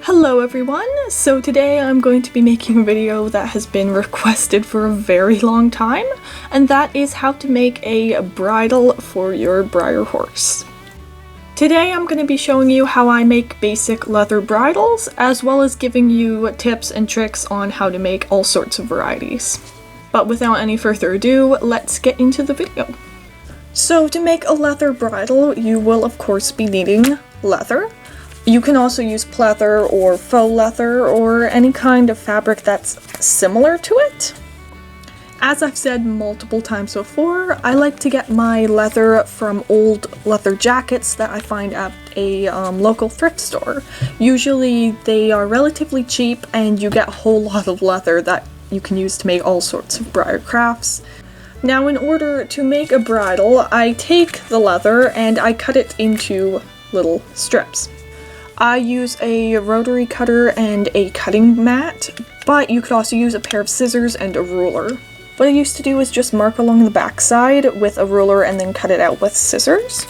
Hello everyone! So today I'm going to be making a video that has been requested for a very long time, and that is how to make a bridle for your Breyer horse. Today I'm going to be showing you how I make basic leather bridles, as well as giving you tips and tricks on how to make all sorts of varieties. But without any further ado, let's get into the video. So to make a leather bridle, you will of course be needing leather. You can also use pleather or faux leather or any kind of fabric that's similar to it. As I've said multiple times before, I like to get my leather from old leather jackets that I find at a local thrift store. Usually they are relatively cheap and you get a whole lot of leather that you can use to make all sorts of Breyer crafts. Now in order to make a bridle, I take the leather and I cut it into little strips. I use a rotary cutter and a cutting mat, but you could also use a pair of scissors and a ruler. What I used to do is just mark along the backside with a ruler and then cut it out with scissors.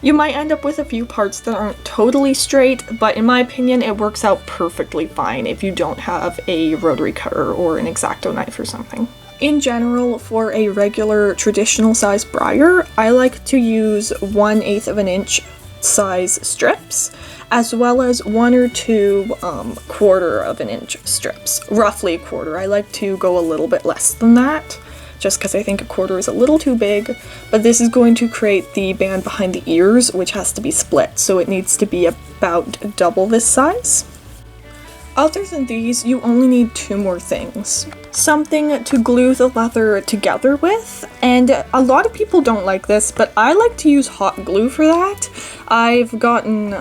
You might end up with a few parts that aren't totally straight, but in my opinion it works out perfectly fine if you don't have a rotary cutter or an X-Acto knife or something. In general, for a regular traditional size Breyer, I like to use 1/8 of an inch size strips, as well as 1 or 2 1/4 of an inch strips. Roughly a quarter. I like to go a little bit less than that, just because I think a quarter is a little too big, but this is going to create the band behind the ears, which has to be split, so it needs to be about double this size. Other than these, you only need 2 more things. Something to glue the leather together with, and a lot of people don't like this, but I like to use hot glue for that. I've gotten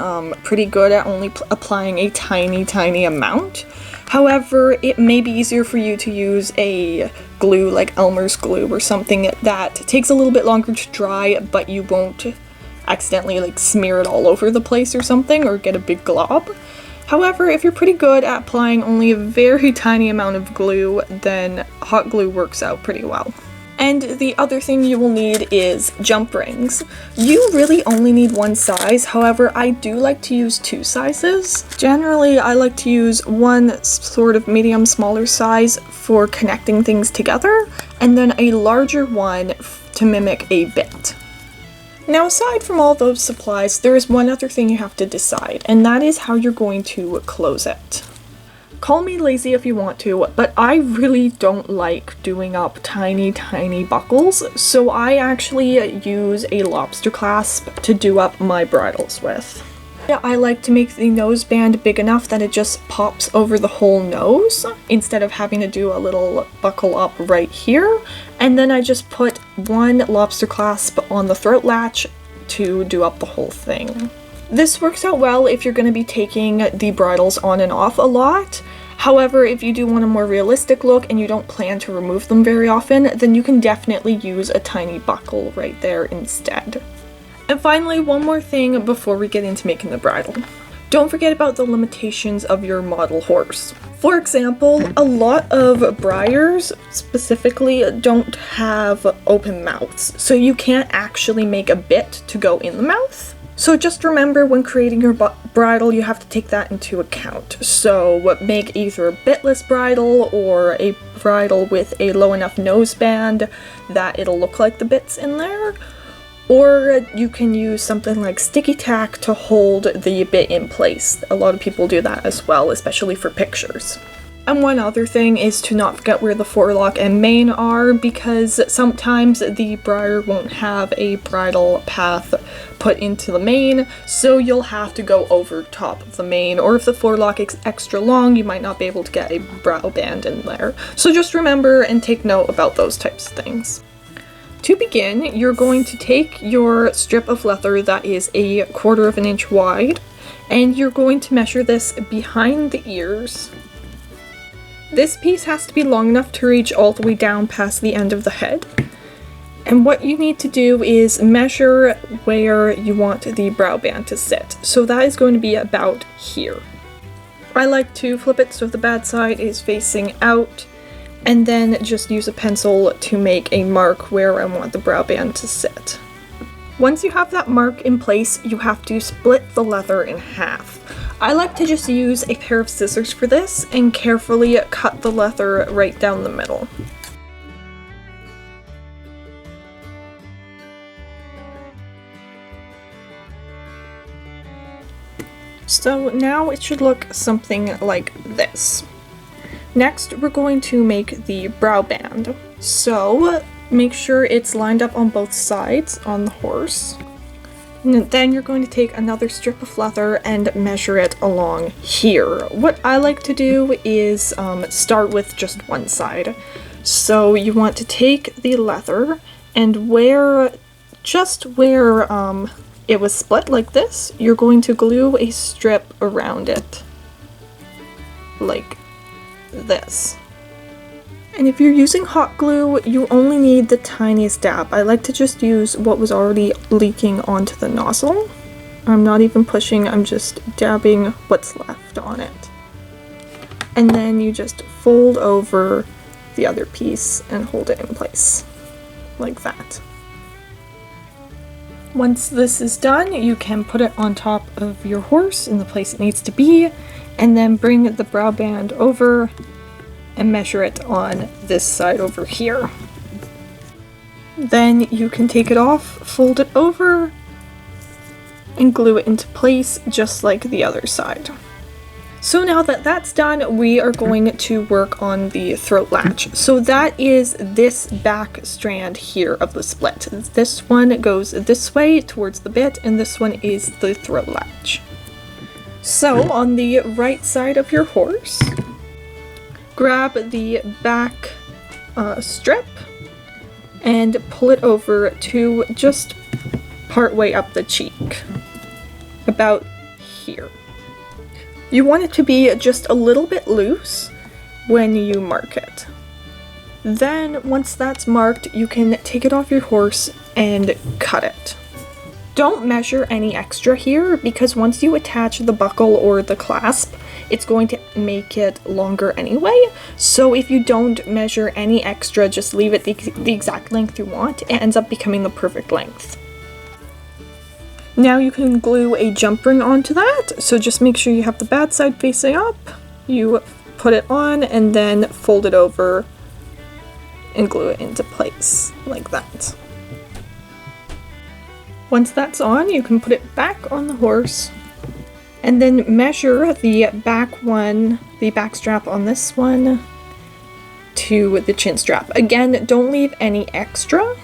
pretty good at only applying a tiny amount. However, it may be easier for you to use a glue like Elmer's glue or something that takes a little bit longer to dry, but you won't accidentally like smear it all over the place or something or get a big glob. However, if you're pretty good at applying only a very tiny amount of glue, then hot glue works out pretty well. And the other thing you will need is jump rings. You really only need 1 size, however, I do like to use 2 sizes. Generally, I like to use 1 sort of medium smaller size for connecting things together, and then a larger one to mimic a bit. Now, aside from all those supplies, there is one other thing you have to decide, and that is how you're going to close it. Call me lazy if you want to, but I really don't like doing up tiny buckles, so I actually use a lobster clasp to do up my bridles with. I like to make the nose band big enough that it just pops over the whole nose, instead of having to do a little buckle up right here, and then I just put 1 lobster clasp on the throat latch to do up the whole thing. This works out well if you're going to be taking the bridles on and off a lot. However, if you do want a more realistic look and you don't plan to remove them very often, then you can definitely use a tiny buckle right there instead. And finally, one more thing before we get into making the bridle. Don't forget about the limitations of your model horse. For example, a lot of Breyers specifically don't have open mouths, so you can't actually make a bit to go in the mouth. So just remember, when creating your bridle, you have to take that into account. So make either a bitless bridle or a bridle with a low enough nose band that it'll look like the bits in there. Or you can use something like sticky tack to hold the bit in place. A lot of people do that as well, especially for pictures. And one other thing is to not forget where the forelock and mane are, because sometimes the Breyer won't have a bridle path put into the mane, so you'll have to go over top of the mane, or if the forelock is extra long, you might not be able to get a brow band in there. So just remember and take note about those types of things. To begin, you're going to take your strip of leather that is a 1/4 of an inch wide, and you're going to measure this behind the ears. This piece has to be long enough to reach all the way down past the end of the head. And what you need to do is measure where you want the brow band to sit. So that is going to be about here. I like to flip it so the bad side is facing out, and then just use a pencil to make a mark where I want the brow band to sit. Once you have that mark in place, you have to split the leather in half. I like to just use a pair of scissors for this and carefully cut the leather right down the middle. So now it should look something like this. Next, we're going to make the brow band. So make sure it's lined up on both sides on the horse. And then you're going to take another strip of leather and measure it along here. What I like to do is start with just one side. So you want to take the leather and just where it was split like this, you're going to glue a strip around it. Like this. And if you're using hot glue, you only need the tiniest dab. I like to just use what was already leaking onto the nozzle. I'm not even pushing, I'm just dabbing what's left on it. And then you just fold over the other piece and hold it in place, like that. Once this is done, you can put it on top of your horse in the place it needs to be, and then bring the brow band over and measure it on this side over here. Then you can take it off, fold it over, and glue it into place just like the other side. So now that that's done, we are going to work on the throat latch. So that is this back strand here of the split. This one goes this way towards the bit, and this one is the throat latch. So on the right side of your horse, grab the back strip and pull it over to just part way up the cheek, about here. You want it to be just a little bit loose when you mark it. Then once that's marked, you can take it off your horse and cut it. Don't measure any extra here, because once you attach the buckle or the clasp, it's going to make it longer anyway. So if you don't measure any extra, just leave it the exact length you want. It ends up becoming the perfect length. Now you can glue a jump ring onto that, so just make sure you have the bad side facing up. You put it on and then fold it over and glue it into place, like that. Once that's on, you can put it back on the horse and then measure the back strap on this one to the chin strap. Again, don't leave any extra.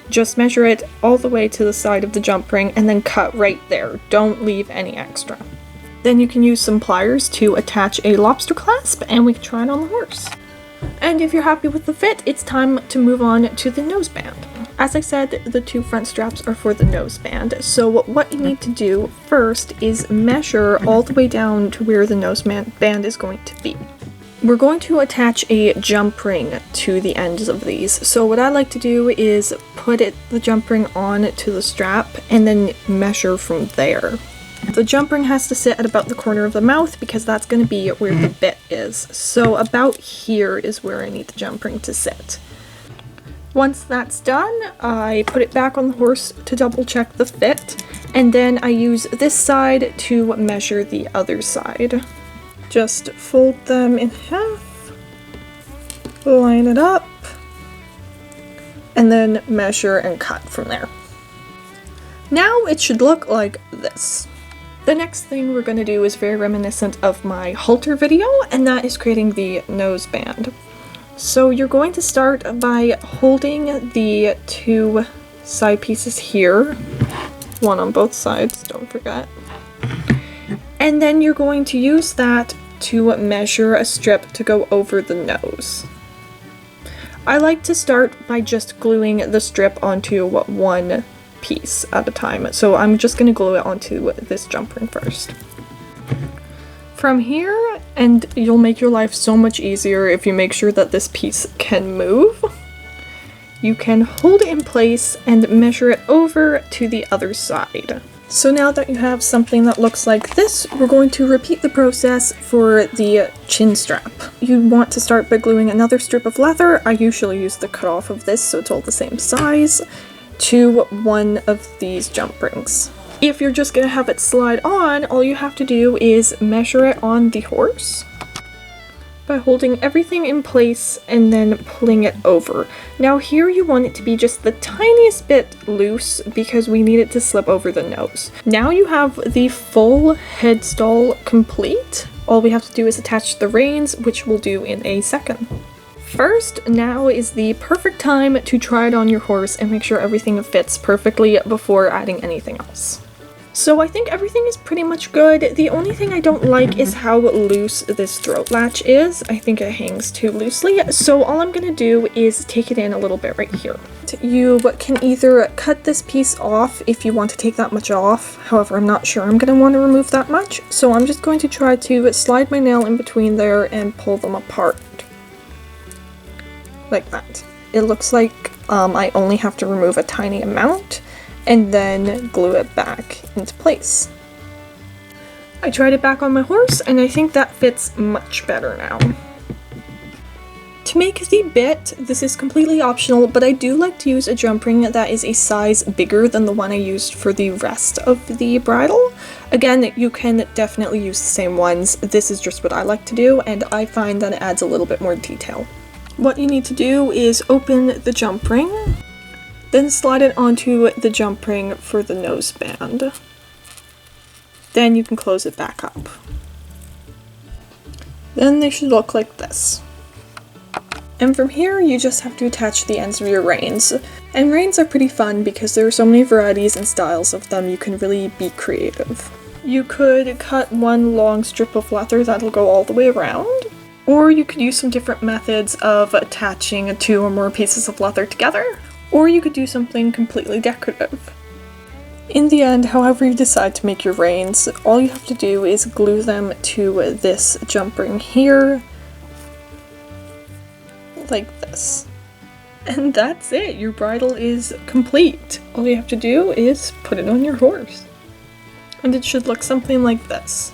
Just measure it all the way to the side of the jump ring and then cut right there. Don't leave any extra. Then you can use some pliers to attach a lobster clasp, and we can try it on the horse. And if you're happy with the fit, it's time to move on to the noseband. As I said, the two front straps are for the noseband, so what you need to do first is measure all the way down to where the noseband is going to be. We're going to attach a jump ring to the ends of these. So what I like to do is put the jump ring on to the strap and then measure from there. The jump ring has to sit at about the corner of the mouth because that's going to be where the bit is. So about here is where I need the jump ring to sit. Once that's done, I put it back on the horse to double check the fit, and then I use this side to measure the other side. Just fold them in half, line it up, and then measure and cut from there. Now it should look like this. The next thing we're going to do is very reminiscent of my halter video, and that is creating the noseband. So you're going to start by holding the two side pieces here, one on both sides, don't forget. And then you're going to use that to measure a strip to go over the nose. I like to start by just gluing the strip onto one piece at a time, so I'm just going to glue it onto this jump ring first. From here, and you'll make your life so much easier if you make sure that this piece can move, you can hold it in place and measure it over to the other side. So now that you have something that looks like this, we're going to repeat the process for the chin strap. You want to start by gluing another strip of leather. I usually use the cutoff of this so it's all the same size, to one of these jump rings. If you're just gonna have it slide on, all you have to do is measure it on the horse by holding everything in place and then pulling it over. Now here you want it to be just the tiniest bit loose because we need it to slip over the nose. Now you have the full head stall complete. All we have to do is attach the reins, which we'll do in a second. First, now is the perfect time to try it on your horse and make sure everything fits perfectly before adding anything else. So I think everything is pretty much good. The only thing I don't like is how loose this throat latch is. I think it hangs too loosely. So all I'm gonna do is take it in a little bit right here. You can either cut this piece off if you want to take that much off. However, I'm not sure I'm gonna want to remove that much. So I'm just going to try to slide my nail in between there and pull them apart. Like that. It looks like I only have to remove a tiny amount and then glue it back into place. I tried it back on my horse and I think that fits much better now. To make the bit, this is completely optional, but I do like to use a jump ring that is a size bigger than the one I used for the rest of the bridle. Again, you can definitely use the same ones. This is just what I like to do, and I find that it adds a little bit more detail. What you need to do is open the jump ring, then slide it onto the jump ring for the noseband. Then you can close it back up. Then they should look like this. And from here, you just have to attach the ends of your reins. And reins are pretty fun because there are so many varieties and styles of them, you can really be creative. You could cut one long strip of leather that'll go all the way around, or you could use some different methods of attaching 2 or more pieces of leather together, or you could do something completely decorative. In the end, however you decide to make your reins, all you have to do is glue them to this jump ring here, like this. And that's it, your bridle is complete. All you have to do is put it on your horse. And it should look something like this.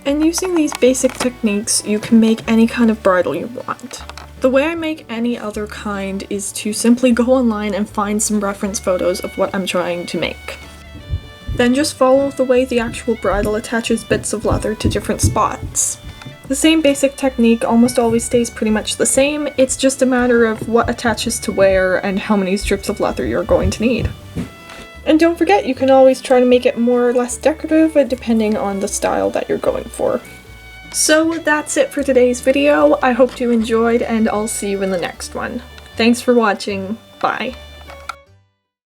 And using these basic techniques, you can make any kind of bridle you want. The way I make any other kind is to simply go online and find some reference photos of what I'm trying to make. Then just follow the way the actual bridle attaches bits of leather to different spots. The same basic technique almost always stays pretty much the same, it's just a matter of what attaches to where and how many strips of leather you're going to need. And don't forget, you can always try to make it more or less decorative depending on the style that you're going for. So that's it for today's video. I hope you enjoyed and I'll see you in the next one. Thanks for watching. Bye.